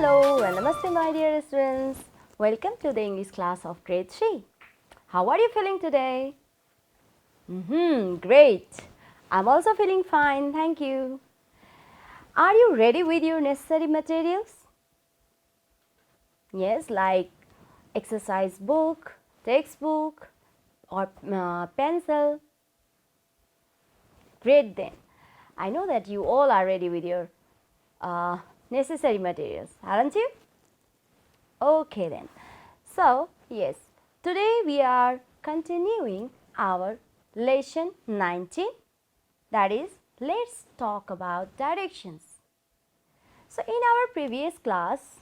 Hello and namaste my dear students. Welcome to the English class of grade 3. How are you feeling today? Great. I'm also feeling fine, thank you. Are you ready with your necessary materials? Yes, like exercise book, textbook or pencil. Great then. I know that you all are ready with your necessary materials, aren't you? Okay then. So, yes, today we are continuing our lesson 19, that is, let's talk about directions. So, in our previous class,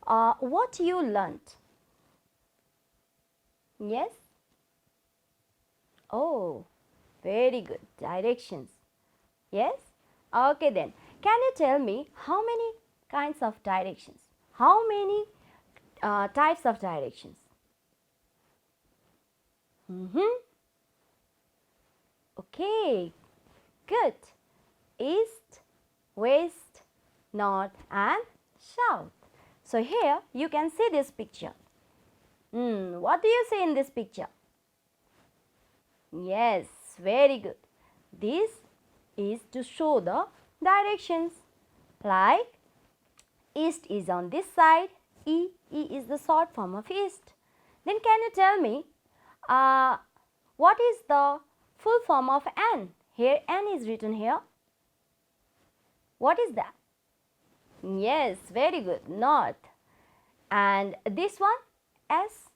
what you learnt? Yes? Oh, very good. Directions. Yes? Okay then. Can you tell me how many kinds of directions? How many types of directions? Okay, good. East, west, north and south. So, here you can see this picture. What do you see in this picture? Yes, very good. This is to show the directions. Like east is on this side, E is the short form of east. Then can you tell me what is the full form of N? Here N is written here. What is that? Yes, very good, north. And this one, S?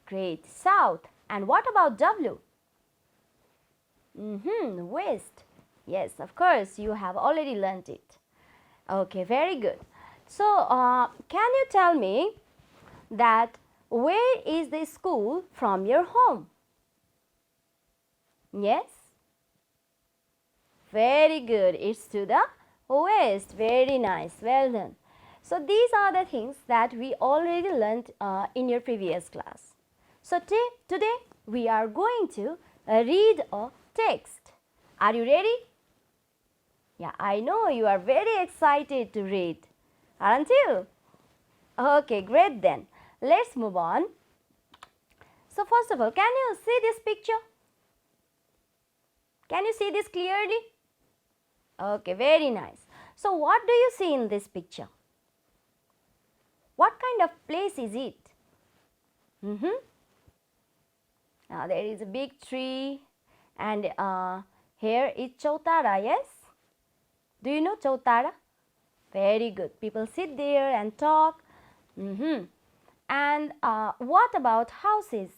Great, south. And what about W? West. Yes, of course, you have already learnt it. Okay, very good. So, can you tell me that where is the school from your home? Yes? Very good. It's to the west. Very nice. Well done. So, these are the things that we already learnt in your previous class. So, today we are going to read a text. Are you ready? Yeah, I know you are very excited to read, aren't you? Okay, great then. Let's move on. So, first of all, can you see this picture? Can you see this clearly? Okay, very nice. So, what do you see in this picture? What kind of place is it? Now, there is a big tree and here is Chautara, yes? Do you know Chautara? Very good. People sit there and talk. And what about houses?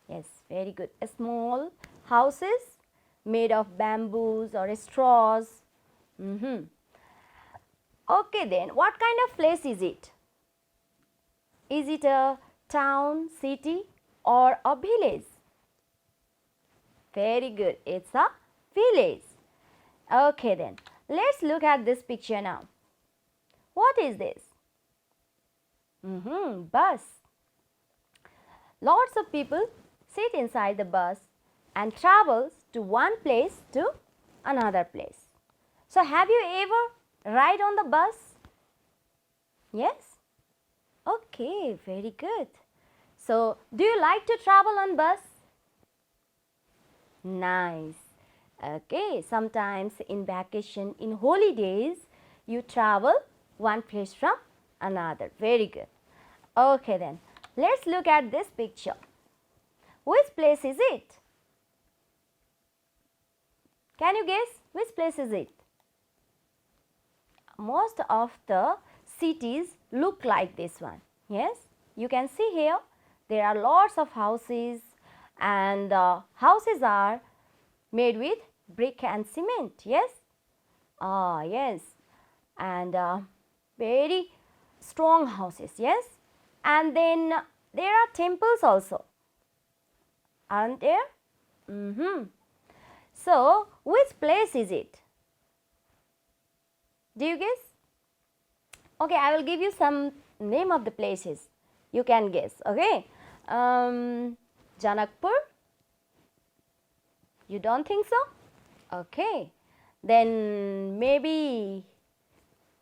Yes, very good. Small houses made of bamboos or straws. Okay then, what kind of place is it? Is it a town, city or a village? Very good, it's a village. Okay then, let's look at this picture now. What is this? Bus. Lots of people sit inside the bus and travels to one place to another place. So, have you ever ride on the bus? Yes? Okay, very good. So, do you like to travel on bus? Nice. Okay, sometimes in vacation, in holidays, you travel one place from another. Very good. Okay then, let's look at this picture. Which place is it? Can you guess which place is it? Most of the cities look like this one. Yes, you can see here there are lots of houses and the houses are made with brick and cement. Yes? Yes, and very strong houses. Yes, and then there are temples also, aren't there? So, which place is it? Do you guess? Okay, I will give you some name of the places. You can guess. Okay, Janakpur. You don't think so? Okay, then maybe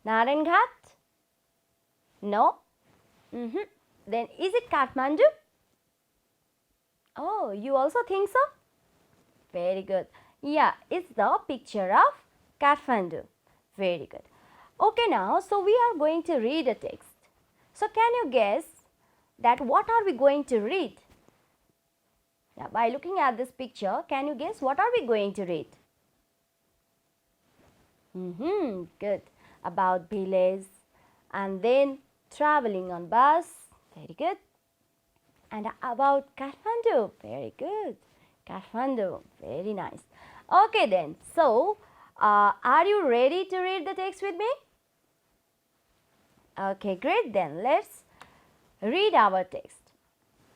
Naranghat? No? Then is it Kathmandu? Oh, you also think so? Very good. Yeah, it's the picture of Kathmandu. Very good. Okay, now, so we are going to read a text. So, can you guess that what are we going to read? Yeah, by looking at this picture, can you guess what are we going to read? Good. About village and then traveling on bus. Very good. And about Kathmandu. Very good. Kathmandu. Very nice. Okay then. So, are you ready to read the text with me? Okay, great. Then let's read our text.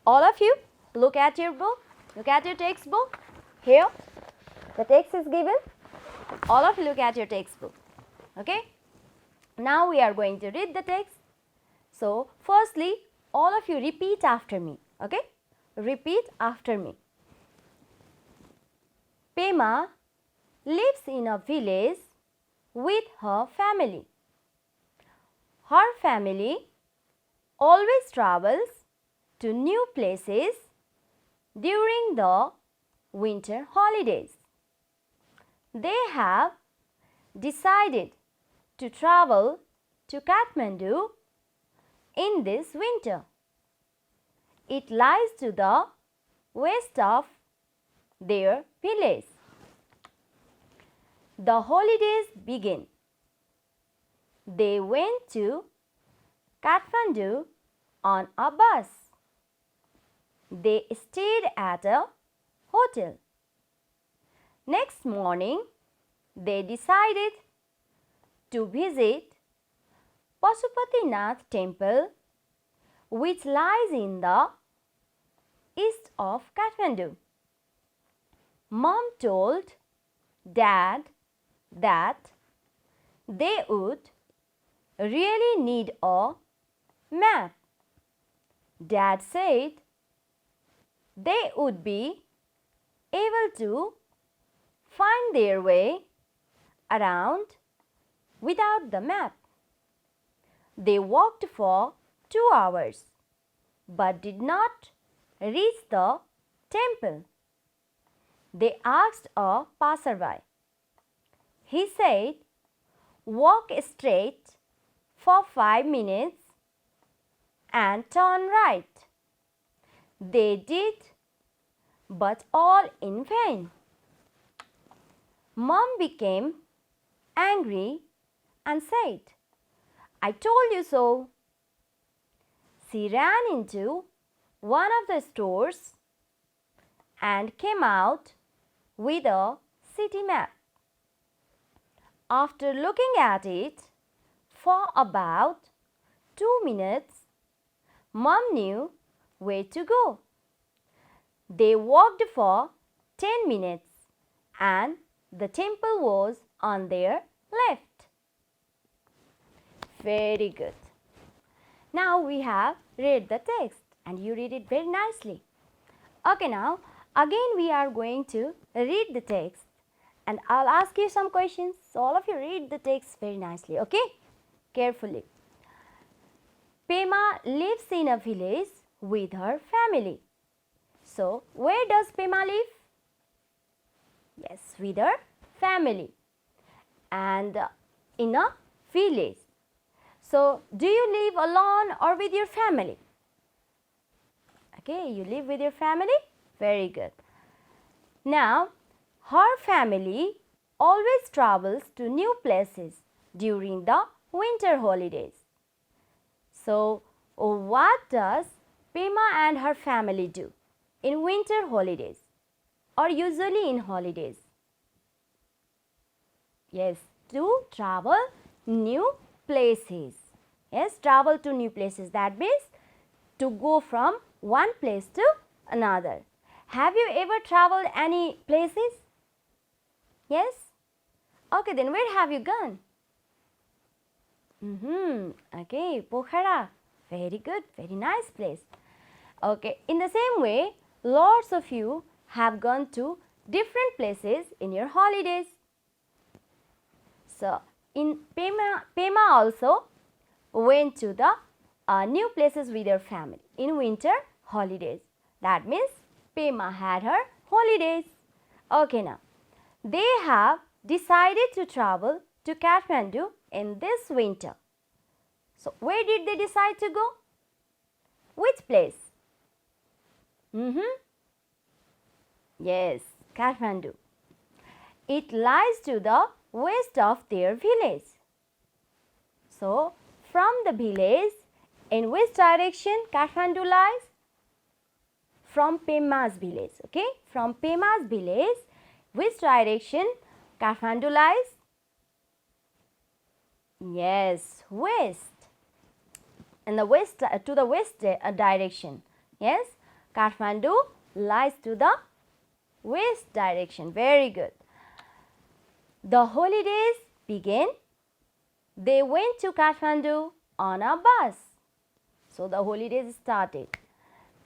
All of you, look at your book. Look at your textbook. Here, the text is given. All of you look at your textbook. Okay. Now we are going to read the text. So, firstly, all of you repeat after me. Okay. Repeat after me. Pema lives in a village with her family. Her family always travels to new places during the winter holidays. They have decided to travel to Kathmandu in this winter. It lies to the west of their village. The holidays begin. They went to Kathmandu on a bus. They stayed at a hotel. Next morning, they decided to visit Pashupatinath temple, which lies in the east of Kathmandu. Mom told Dad that they would really need a map. Dad said they would be able to find their way around without the map. They walked for 2 hours but did not reach the temple. They asked a passerby. He said, "Walk straight for 5 minutes and turn right." They did, but all in vain. Mom became angry and said, "I told you so." She ran into one of the stores and came out with a city map. After looking at it for about 2 minutes, Mom knew where to go. They walked for 10 minutes and the temple was on their left. Very good. Now we have read the text and you read it very nicely. Okay, now again we are going to read the text and I'll ask you some questions. So all of you read the text very nicely, okay? Carefully. Pema lives in a village with her family. So where does Pema live? Yes, with her family and in a village. So, do you live alone or with your family? Okay, you live with your family? Very good. Now, her family always travels to new places during the winter holidays. So, what does Pema and her family do in winter holidays or usually in holidays? Yes, to travel new places. Yes, travel to new places. That means to go from one place to another. Have you ever traveled any places? Yes? Okay, then where have you gone? Okay, Pokhara. Very good, very nice place. Okay, in the same way, lots of you have gone to different places in your holidays. So, in Pema also went to the new places with her family in winter holidays. That means Pema had her holidays. Okay, now they have decided to travel to Kathmandu in this winter. So, where did they decide to go? Which place? Yes, Kathmandu. It lies to the west of their village. So, from the village, in which direction Kathmandu lies? From Pema's village. Okay, from Pema's village, which direction Kathmandu lies? Yes, west. In the west, to the west direction. Yes, Kathmandu lies to the west direction. Very good. The holidays began. They went to Kathmandu on a bus. So, the holidays started.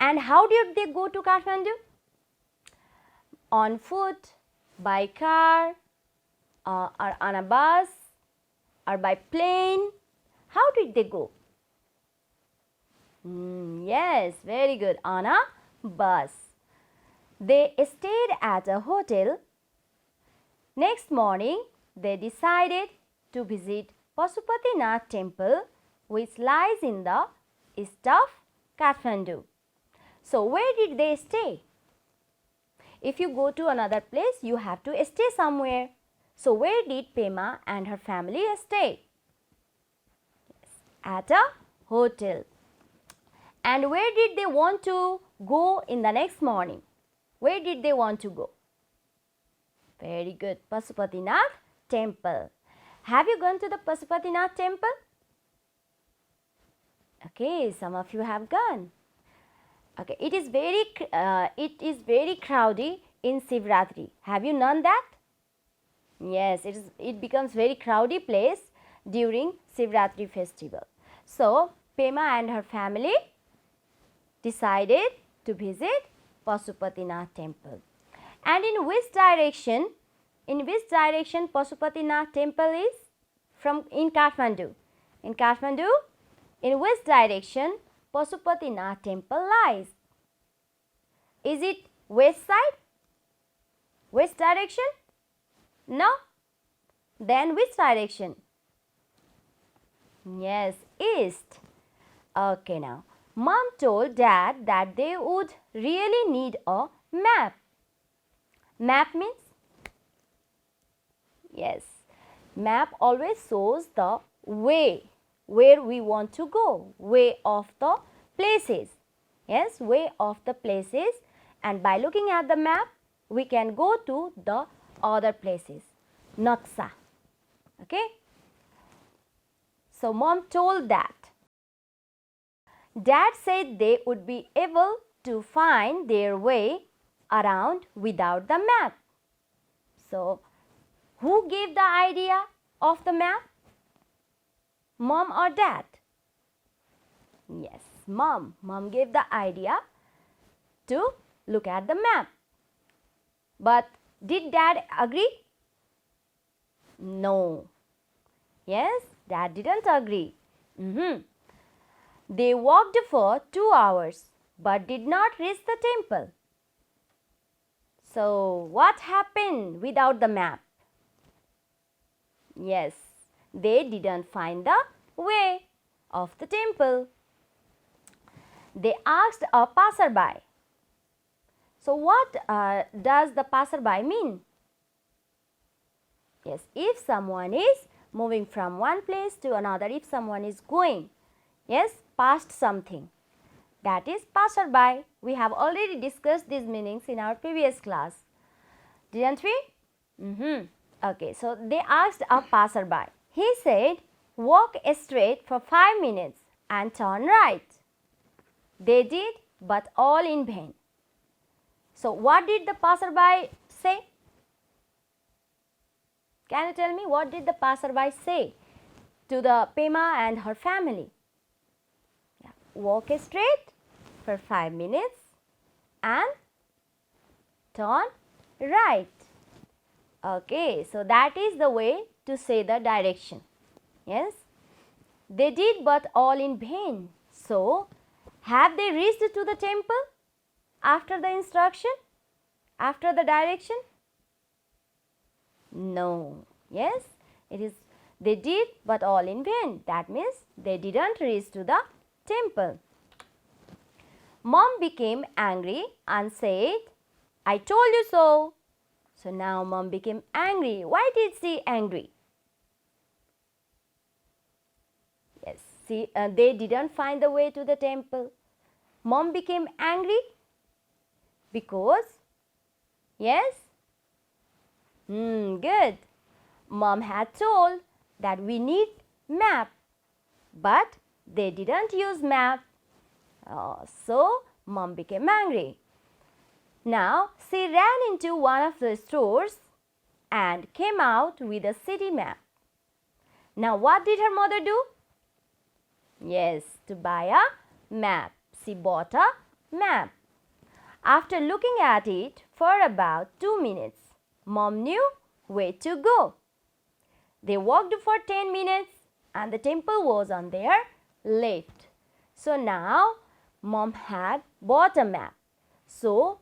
And how did they go to Kathmandu? On foot, by car, or on a bus, or by plane. How did they go? Yes, very good. On a bus. They stayed at a hotel. Next morning, they decided to visit Pasupatinath temple, which lies in the east of Kathmandu. So, where did they stay? If you go to another place, you have to stay somewhere. So, where did Pema and her family stay? Yes, at a hotel. And where did they want to go in the next morning? Where did they want to go? Very good. Pasupatinath temple. Have you gone to the Pasupatinath temple? Okay, some of you have gone. Okay, it is very crowded in Shivratri. Have you known that? Yes, it becomes very crowded place during Shivratri festival. So, Pema and her family decided to visit Pasupatinath temple. And in which direction Pasupatinath temple is? In Kathmandu. In Kathmandu, in which direction Pasupatinath temple lies? Is it west side? West direction? No? Then which direction? Yes, east. Okay, now Mom told Dad that they would really need a map. Map means? Yes, map always shows the way where we want to go, way of the places. Yes, way of the places, and by looking at the map, we can go to the other places. Naksha. Okay. So, Mom told that. Dad said they would be able to find their way around without the map. So, who gave the idea of the map? Mom or Dad? Yes, Mom. Mom gave the idea to look at the map. But did Dad agree? No. Yes, Dad didn't agree. They walked for 2 hours but did not reach the temple. So, what happened without the map? Yes, they didn't find the way of the temple. They asked a passerby. So, what does the passerby mean? Yes, if someone is moving from one place to another, if someone is going, yes, past something, that is passerby. We have already discussed these meanings in our previous class, didn't we? Okay, so they asked a passerby. He said, walk straight for 5 minutes and turn right. They did, but all in vain. So, what did the passerby say? Can you tell me what did the passerby say to the Pema and her family? Yeah. Walk straight for 5 minutes and turn right. Okay, so that is the way to say the direction. Yes, they did, but all in vain. So, have they reached to the temple after the instruction, after the direction? No. Yes, it is they did, but all in vain. That means they didn't reach to the temple. Mom became angry and said, I told you so. So now mom became angry. Why did she angry? Yes, see, they didn't find the way to the temple. Mom became angry because, yes, good. Mom had told that we need map, but they didn't use map. So mom became angry. Now she ran into one of the stores and came out with a city map. Now what did her mother do? Yes, to buy a map. She bought a map. After looking at it for about 2 minutes, mom knew where to go. They walked for 10 minutes and the temple was on their left. So now mom had bought a map. So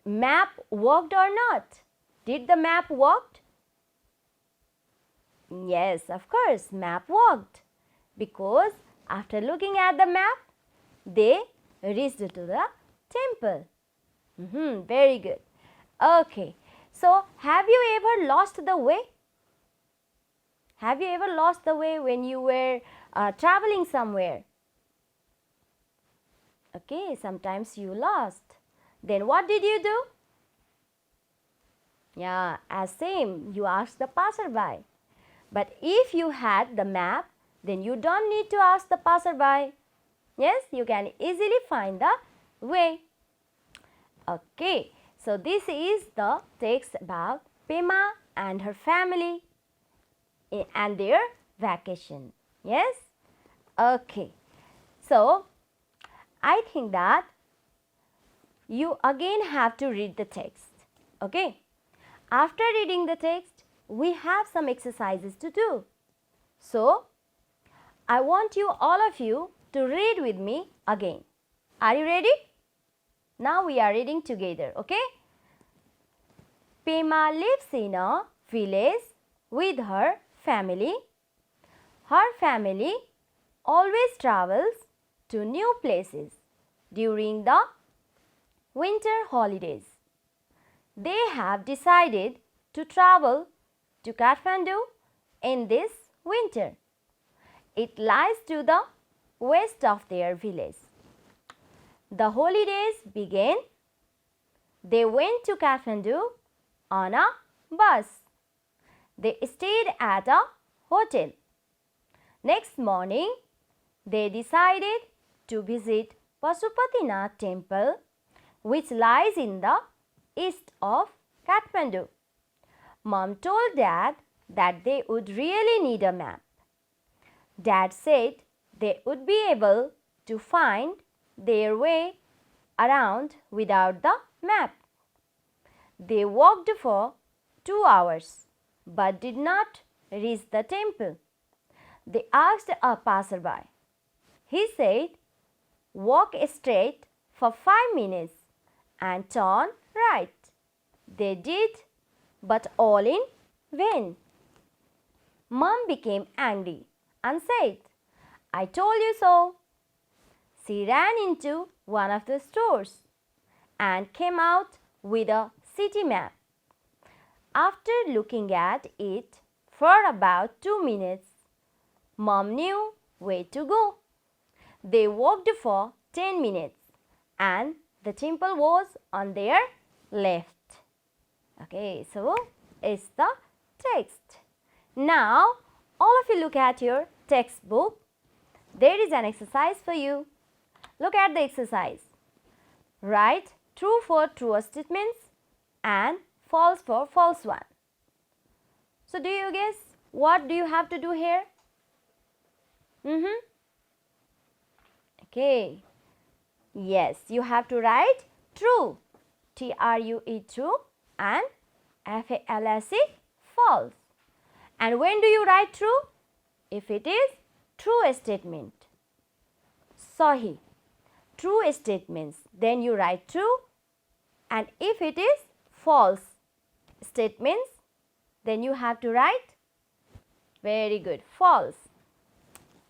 map worked or not? Did the map work? Yes, of course, map worked. Because after looking at the map, they reached to the temple. Very good. Okay, so have you ever lost the way? Have you ever lost the way when you were traveling somewhere? Okay, sometimes you lost. Then what did you do? Yeah, as same, you asked the passerby. But if you had the map, then you don't need to ask the passerby. Yes, you can easily find the way. Okay, so this is the text about Pema and her family and their vacation. Yes? Okay, so I think that you again have to read the text. Okay, after reading the text, we have some exercises to do. So, I want you, all of you, to read with me again. Are you ready? Now we are reading together, okay? Pema lives in a village with her family. Her family always travels to new places during the winter holidays. They have decided to travel to Kathmandu in this winter. It lies to the west of their village. The holidays began. They went to Kathmandu on a bus. They stayed at a hotel. Next morning, they decided to visit Pashupatinath temple, which lies in the east of Kathmandu. Mom told Dad that they would really need a map. Dad said they would be able to find their way around without the map. They walked for 2 hours but did not reach the temple. They asked a passerby. He said, walk straight for 5 minutes and turn right. They did, but all in vain. Mom became angry and said, I told you so. She ran into one of the stores and came out with a city map. After looking at it for about 2 minutes, Mom knew where to go. They walked for 10 minutes and the temple was on their left. Okay, so it's the text. Now, all of you look at your textbook. There is an exercise for you. Look at the exercise. Write true for true statements and false for false one. So, do you guess what do you have to do here? Okay. Yes, you have to write true. True, and false. And when do you write true? If it is true statement. Sahi. True statements. Then you write true. And if it is false statements, then you have to write very good, false.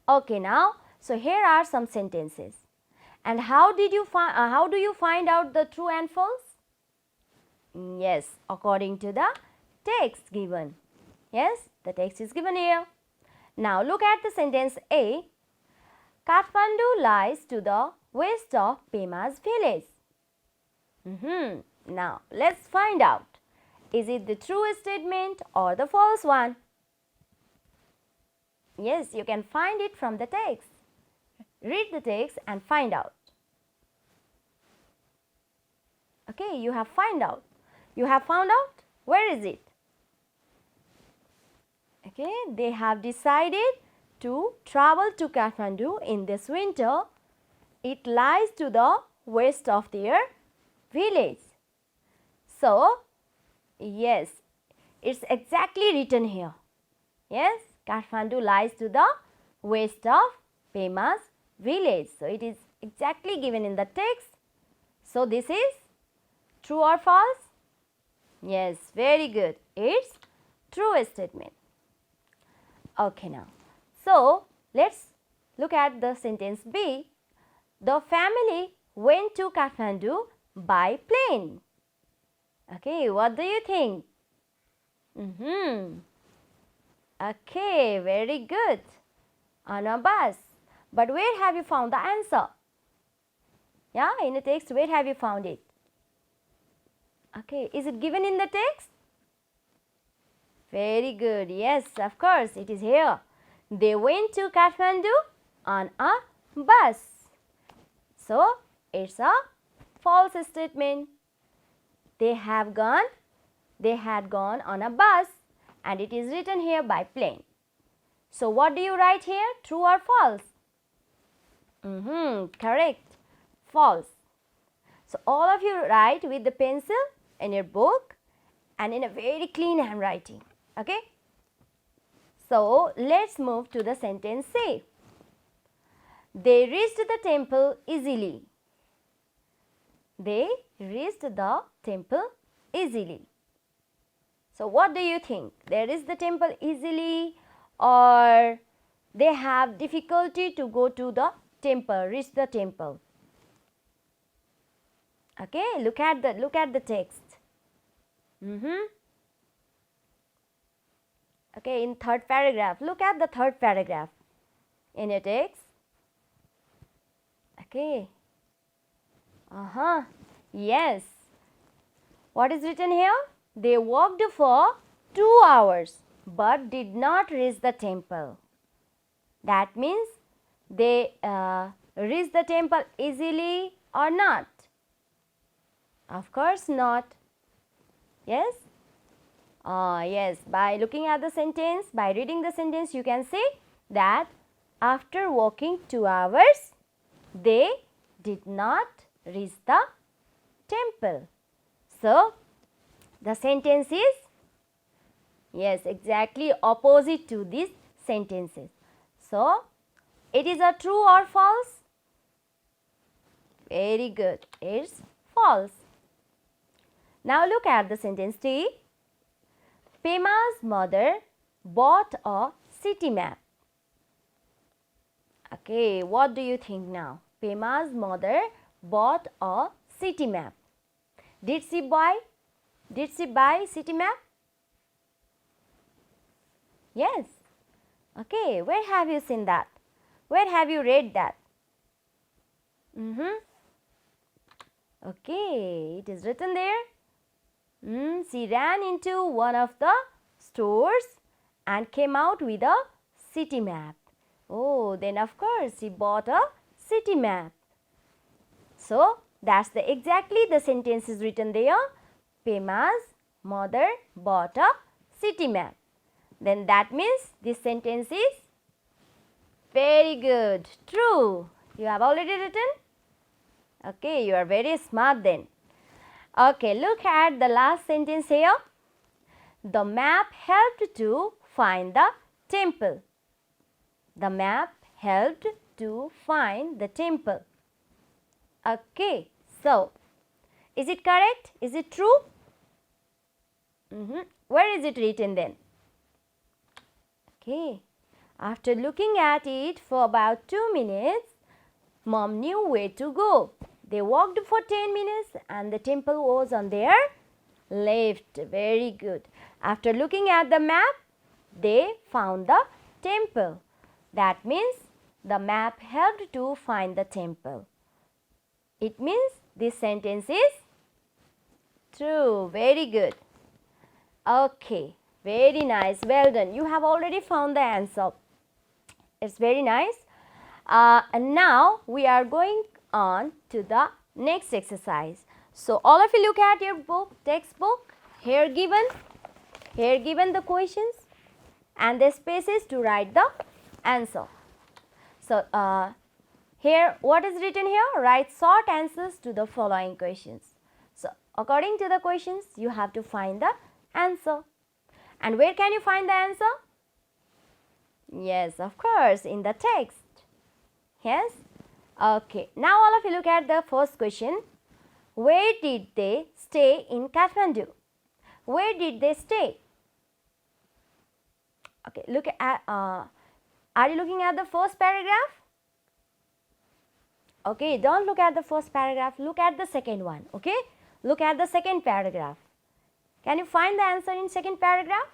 Okay, now, so here are some sentences. And how do you find out the true and false? Yes, according to the text given. Yes, the text is given here. Now look at the sentence A. Kathmandu lies to the west of Pema's village. Now let's find out. Is it the true statement or the false one? Yes, you can find it from the text. Read the text and find out. Okay, you have found out. You have found out? Where is it? Okay, they have decided to travel to Kathmandu in this winter. It lies to the west of their village. So, yes, it's exactly written here. Yes, Kathmandu lies to the west of Pema's village. So, it is exactly given in the text. So, this is true or false? Yes, very good. It's true statement. Okay, now. So, let's look at the sentence B. The family went to Kathmandu by plane. Okay, what do you think? Okay, very good. On a bus. But where have you found the answer? Yeah, in the text, where have you found it? Okay, is it given in the text? Very good. Yes, of course, it is here. They went to Kathmandu on a bus. So, it's a false statement. They had gone on a bus, and it is written here by plane. So, what do you write here? True or false? Correct. False. So, all of you write with the pencil in your book and in a very clean handwriting. Okay. So, let's move to the sentence C. They reached the temple easily. They reached the temple easily. So, what do you think? They reached the temple easily, or they have difficulty to go to the temple, reach the temple? Okay, look at the text. Okay, in third paragraph, look at the third paragraph in your text. Okay. Yes. What is written here? They walked for 2 hours but did not reach the temple. That means they reached the temple easily or not? Of course not. Yes? Yes, by looking at the sentence, by reading the sentence, you can say that after walking 2 hours, they did not reach the temple. So, the sentence is, yes, exactly opposite to these sentences. So, it is a true or false? Very good, it's false. Now, look at the sentence D. Pema's mother bought a city map. Okay, what do you think now? Pema's mother bought a city map. Did she buy city map? Yes. Okay, where have you seen that? Where have you read that? Okay, it is written there. She ran into one of the stores and came out with a city map. Oh, then of course she bought a city map. So, that's exactly the sentence is written there. Pema's mother bought a city map. Then that means this sentence is very good, true. You have already written? Okay, you are very smart then. Okay, look at the last sentence here. The map helped to find the temple. The map helped to find the temple. Okay, so is it correct? Is it true? Where is it written then? Okay, after looking at it for about 2 minutes, Mom knew where to go. They walked for 10 minutes and the temple was on their left. Very good. After looking at the map, they found the temple. That means the map helped to find the temple. It means this sentence is true. Very good. Okay, very nice. Well done. You have already found the answer. It's very nice. And now we are going on to the next exercise. So all of you look at your book, textbook. Here given the questions and the spaces to write the answer. So here what is written here? Write short answers to the following questions. So according to the questions you have to find the answer. And where can you find the answer? Yes, of course, in the text. Yes. Okay. Now all of you look at the first question. Where did they stay in Kathmandu? Where did they stay? Okay, look at, are you looking at the first paragraph? Okay, don't look at the first paragraph, look at the second one, okay? Look at the second paragraph. Can you find the answer in second paragraph?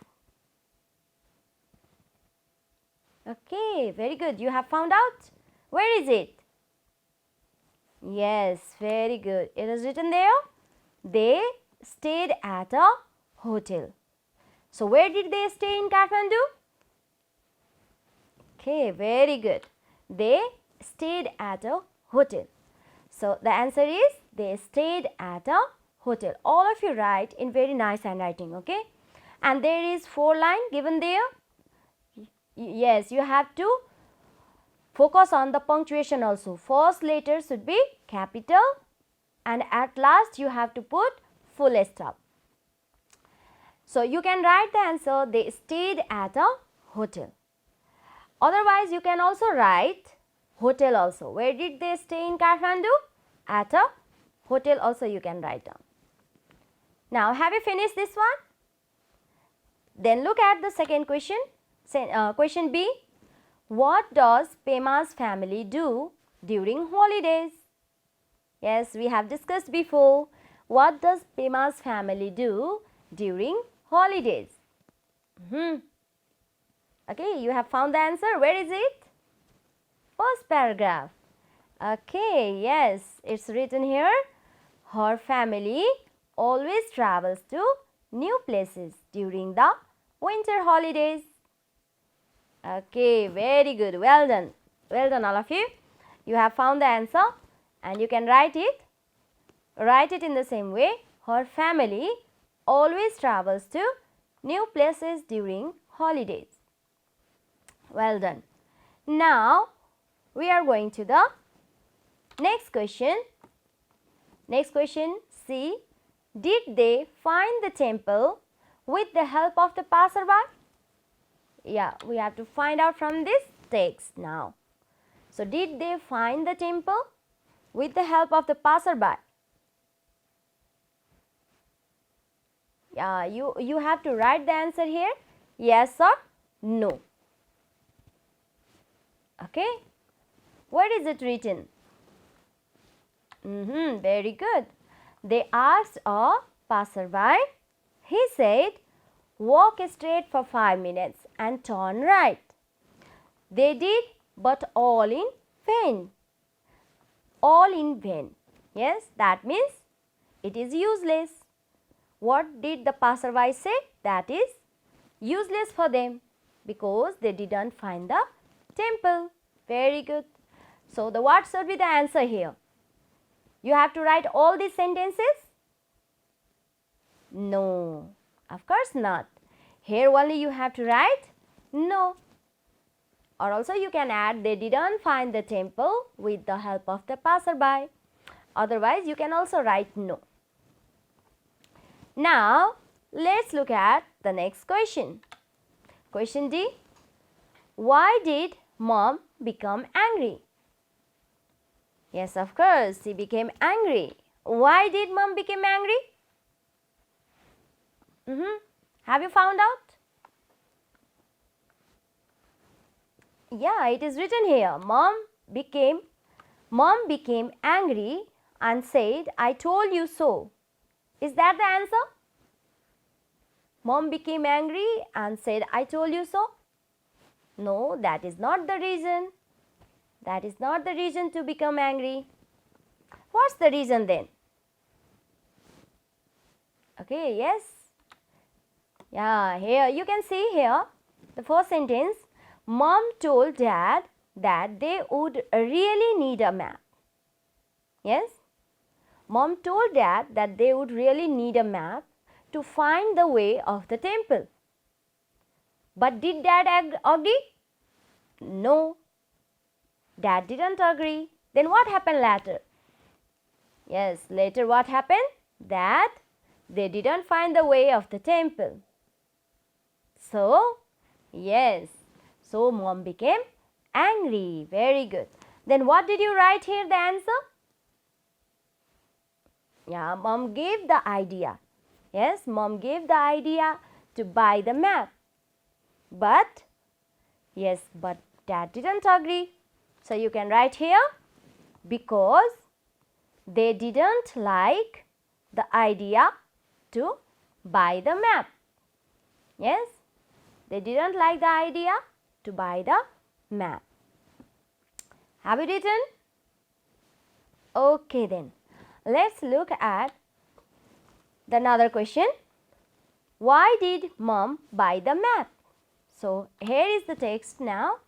Okay, very good. You have found out. Where is it? Yes, very good. It is written there. They stayed at a hotel. So, where did they stay in Kathmandu? Okay, very good. They stayed at a hotel. So, the answer is they stayed at a hotel. All of you write in very nice handwriting, okay? And there is 4 line given there. Yes, you have to focus on the punctuation also. First letter should be capital and at last you have to put full stop. So, you can write the answer they stayed at a hotel. Otherwise, you can also write hotel also. Where did they stay in Kathmandu? At a hotel also you can write down. Now, have you finished this one? Then look at the second question. Question B. What does Pema's family do during holidays? Yes, we have discussed before. What does Pema's family do during holidays? Okay, you have found the answer. Where is it? First paragraph. Okay, yes, it's written here. Her family always travels to new places during the winter holidays. Okay, very good. Well done. Well done, all of you. You have found the answer and you can write it. Write it in the same way. Her family always travels to new places during holidays. Well done. Now, we are going to the next question. Next question, C. Did they find the temple with the help of the passerby? Yeah, we have to find out from this text now. So, did they find the temple with the help of the passerby? Yeah, you have to write the answer here. Yes or no. Okay. Where is it written? Very good. They asked a passerby. He said, walk straight for 5 minutes and turn right. They did, but all in vain. All in vain. Yes, that means it is useless. What did the passerby say? That is useless for them because they didn't find the temple. Very good. So, the what should be the answer here? You have to write all these sentences? No, of course not. Here only you have to write no. Or also you can add they didn't find the temple with the help of the passerby. Otherwise, you can also write no. Now, let's look at the next question. Question D. Why did mom become angry? Yes, of course, she became angry. Why did mom become angry? Have you found out? Yeah, it is written here. Mom became angry and said, I told you so. Is that the answer? Mom became angry and said, I told you so. No, that is not the reason. That is not the reason to become angry. What's the reason then? Okay, yes. Yeah, here you can see here the first sentence. Mom told dad that they would really need a map. Yes? Mom told dad that they would really need a map to find the way of the temple. But did dad agree? No. Dad didn't agree. Then what happened later? Yes, later what happened? That they didn't find the way of the temple. So, yes. So, mom became angry. Very good. Then what did you write here, the answer? Yeah, mom gave the idea. Yes, mom gave the idea to buy the map. But, yes, but dad didn't agree. So, you can write here because they didn't like the idea to buy the map. Yes, they didn't like the idea to buy the map. Have you written? Okay then. Let's look at another question. Why did mom buy the map? So, here is the text now.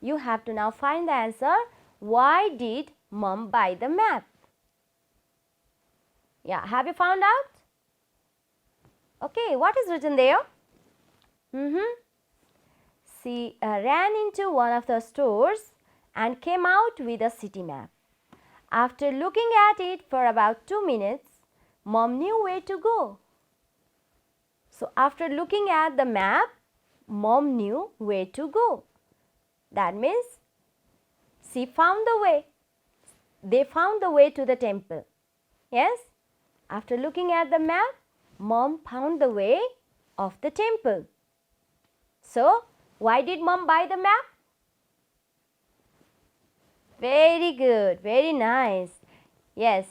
You have to now find the answer. Why did mom buy the map? Yeah, have you found out? Okay, what is written there? She ran into one of the stores and came out with a city map. After looking at it for about 2 minutes, mom knew where to go. So, after looking at the map, mom knew where to go. That means she found the way. They found the way to the temple. Yes? After looking at the map, mom found the way of the temple. So, why did mom buy the map? Very good, very nice. Yes,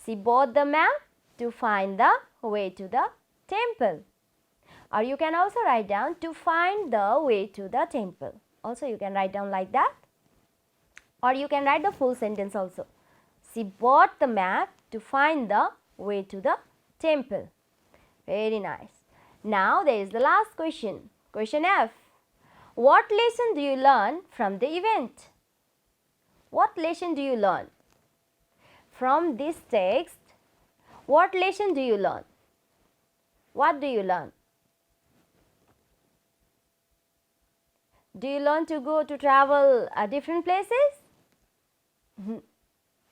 she bought the map to find the way to the temple. Or you can also write down to find the way to the temple. Also, you can write down like that. Or you can write the full sentence also. She bought the map to find the way to the temple. Very nice. Now, there is the last question. Question F. What lesson do you learn from the event? What lesson do you learn? From this text, what lesson do you learn? What do you learn? Do you learn to go to travel different places?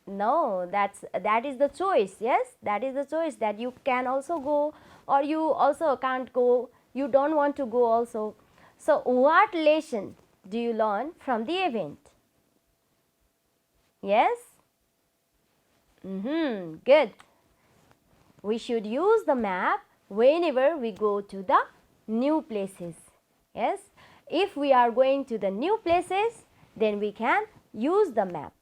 No, that is the choice. Yes, that is the choice, that you can also go or you also can't go. You don't want to go also. So, what lesson do you learn from the event? Yes? Good. We should use the map whenever we go to the new places. Yes? If we are going to the new places, then we can use the map.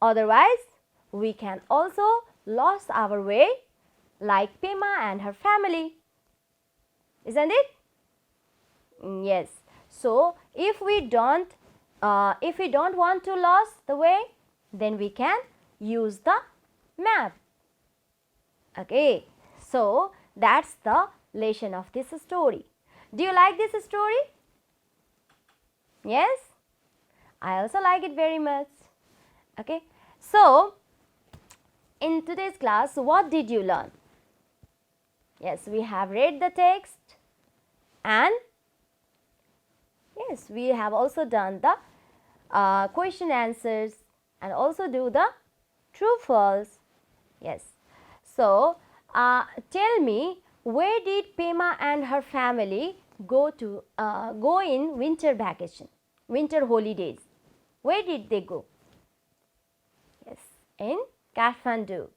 Otherwise, we can also lose our way like Pema and her family. Isn't it? Yes. So, if we don't want to lose the way, then we can use the map. Okay. So, that's the lesson of this story. Do you like this story? Yes? I also like it very much. Okay. So, in today's class, what did you learn? Yes, we have read the text and yes, we have also done the question answers and also do the true false. Yes. So, tell me, where did Pema and her family go in winter vacation, winter holidays. Where did they go? Yes, in Kathmandu,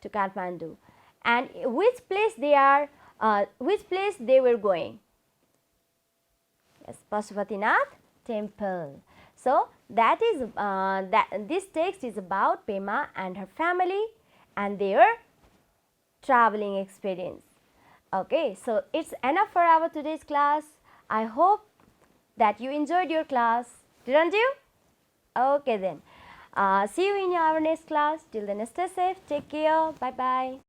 to Kathmandu. And which place they were going? Yes, Pashupatinath temple. So that is this text is about Pema and her family and their traveling experience. Okay, so it's enough for our today's class. I hope that you enjoyed your class, didn't you? Okay then. See you in our next class. Till then, stay safe. Take care. Bye bye.